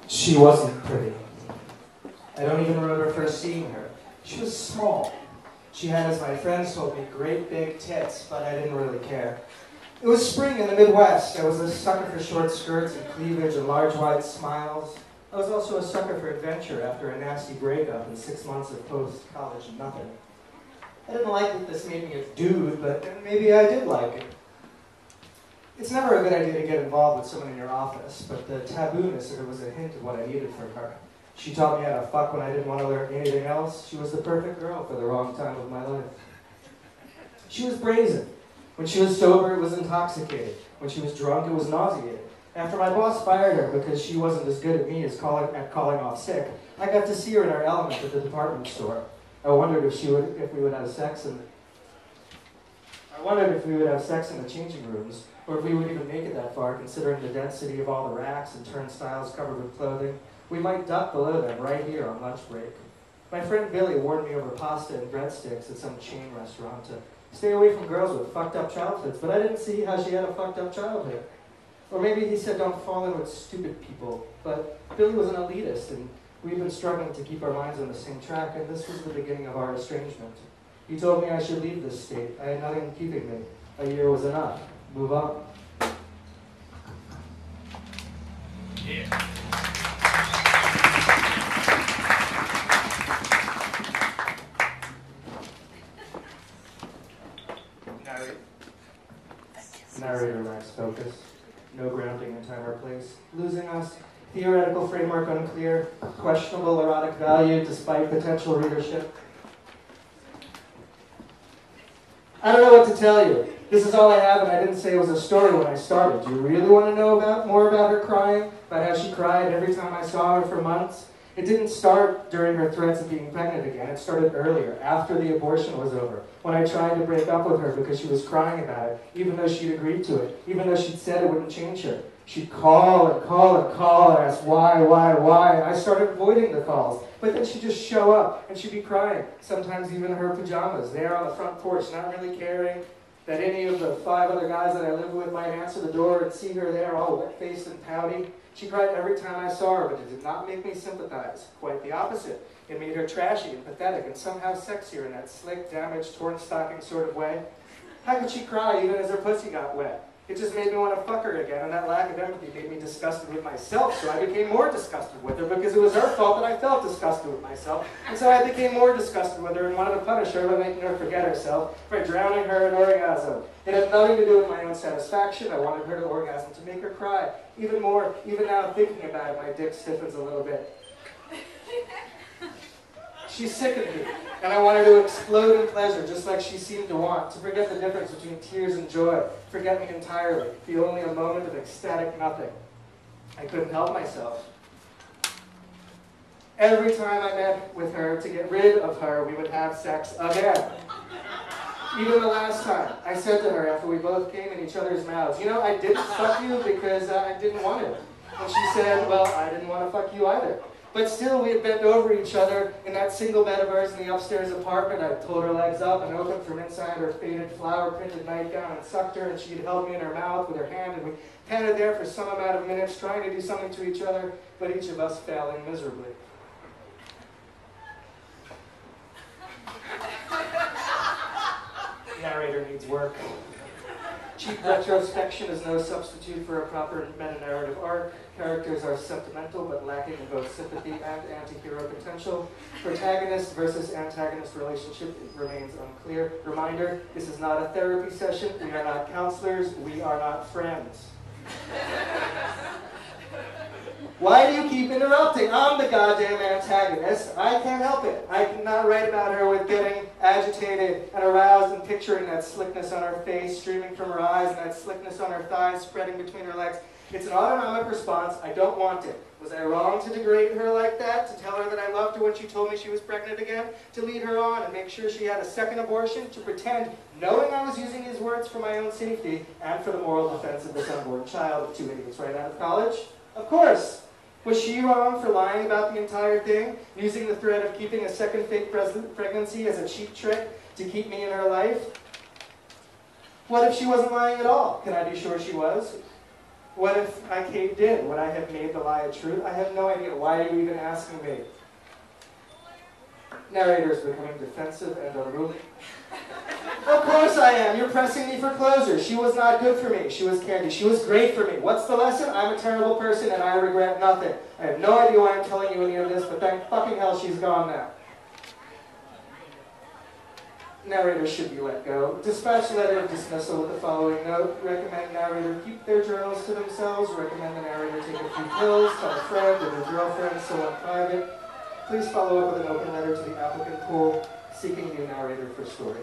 She wasn't pretty. I don't even remember first seeing her. She was small. She had, as my friends told me, great big tits, but I didn't really care. It was spring in the Midwest. I was a sucker for short skirts and cleavage and large wide smiles. I was also a sucker for adventure after a nasty breakup and 6 months of post-college nothing. I didn't like that this made me a dude, but maybe I did like it. It's never a good idea to get involved with someone in your office, but the tabooness of it was a hint of what I needed from her. She taught me how to fuck when I didn't want to learn anything else. She was the perfect girl for the wrong time of my life. She was brazen. When she was sober, it was intoxicated. When she was drunk, it was nauseating. After my boss fired her because she wasn't as good at me as calling off sick, I got to see her in her element at the department store. I wondered if we would have sex in the changing rooms, or if we would even make it that far, considering the density of all the racks and turnstiles covered with clothing. We might duck below them right here on lunch break. My friend Billy warned me over pasta and breadsticks at some chain restaurant to stay away from girls with fucked up childhoods, but I didn't see how she had a fucked up childhood. Or maybe he said don't fall in with stupid people, but Billy was an elitist, and we've been struggling to keep our minds on the same track, and this was the beginning of our estrangement. He told me I should leave this state. I had nothing keeping me. A year was enough. Move on. Yeah. Narrator lacks focus. No grounding in time or place. Losing us. Theoretical framework unclear. Questionable erotic value despite potential readership. I don't know what to tell you. This is all I have, and I didn't say it was a story when I started. Do you really want to know more about her crying? About how she cried every time I saw her for months? It didn't start during her threats of being pregnant again. It started earlier, after the abortion was over, when I tried to break up with her because she was crying about it, even though she'd agreed to it, even though she'd said it wouldn't change her. She'd call and call and call and ask why, and I started avoiding the calls. But then she'd just show up, and she'd be crying, sometimes even in her pajamas, there on the front porch, not really caring that any of the 5 other guys that I lived with might answer the door and see her there all wet-faced and pouty. She cried every time I saw her, but it did not make me sympathize. Quite the opposite. It made her trashy and pathetic and somehow sexier in that slick, damaged, torn stocking sort of way. How could she cry even as her pussy got wet? It just made me want to fuck her again, and that lack of empathy made me disgusted with myself, so I became more disgusted with her because it was her fault that I felt disgusted with myself, and so I became more disgusted with her and wanted to punish her by making her forget herself, by drowning her in orgasm. It had nothing to do with my own satisfaction. I wanted her to orgasm to make her cry. Even more, even now thinking about it, my dick stiffens a little bit. She sickened me, and I wanted to explode in pleasure, just like she seemed to want, to forget the difference between tears and joy, forget me entirely, feel only a moment of ecstatic nothing. I couldn't help myself. Every time I met with her to get rid of her, we would have sex again. Even the last time, I said to her after we both came in each other's mouths, you know, I didn't fuck you because I didn't want to. And she said, well, I didn't want to fuck you either. But still, we had bent over each other in that single bed of ours in the upstairs apartment. I pulled her legs up and opened from inside her faded flower-printed nightgown and sucked her, and she'd held me in her mouth with her hand, and we panted there for some amount of minutes, trying to do something to each other, but each of us failing miserably. Narrator needs work. Cheap retrospection is no substitute for a proper meta-narrative arc. Characters are sentimental but lacking in both sympathy and anti-hero potential. Protagonist versus antagonist relationship remains unclear. Reminder, this is not a therapy session. We are not counselors. We are not friends. Why do you keep interrupting? I'm the goddamn antagonist. I can't help it. I cannot write about her with getting agitated and aroused and picturing that slickness on her face streaming from her eyes and that slickness on her thighs spreading between her legs. It's an autonomic response. I don't want it. Was I wrong to degrade her like that? To tell her that I loved her when she told me she was pregnant again? To lead her on and make sure she had a second abortion? To pretend, knowing I was using his words for my own safety and for the moral defense of this unborn child of 2 idiots right out of college? Of course. Was she wrong for lying about the entire thing? Using the threat of keeping a second fake pregnancy as a cheap trick to keep me in her life? What if she wasn't lying at all? Can I be sure she was? What if I caved in? Would I have made the lie a truth? I have no idea. Why are you even asking me? Narrator is becoming defensive and unruly. Of course I am. You're pressing me for closure. She was not good for me. She was candy. She was great for me. What's the lesson? I'm a terrible person and I regret nothing. I have no idea why I'm telling you any of this, but thank fucking hell she's gone now. Narrator should be let go. Dispatch letter of dismissal with the following note. Recommend narrator keep their journals to themselves. Recommend the narrator take a few pills, tell a friend or their girlfriend, so in private. Please follow up with an open letter to the applicant pool seeking new narrator for story.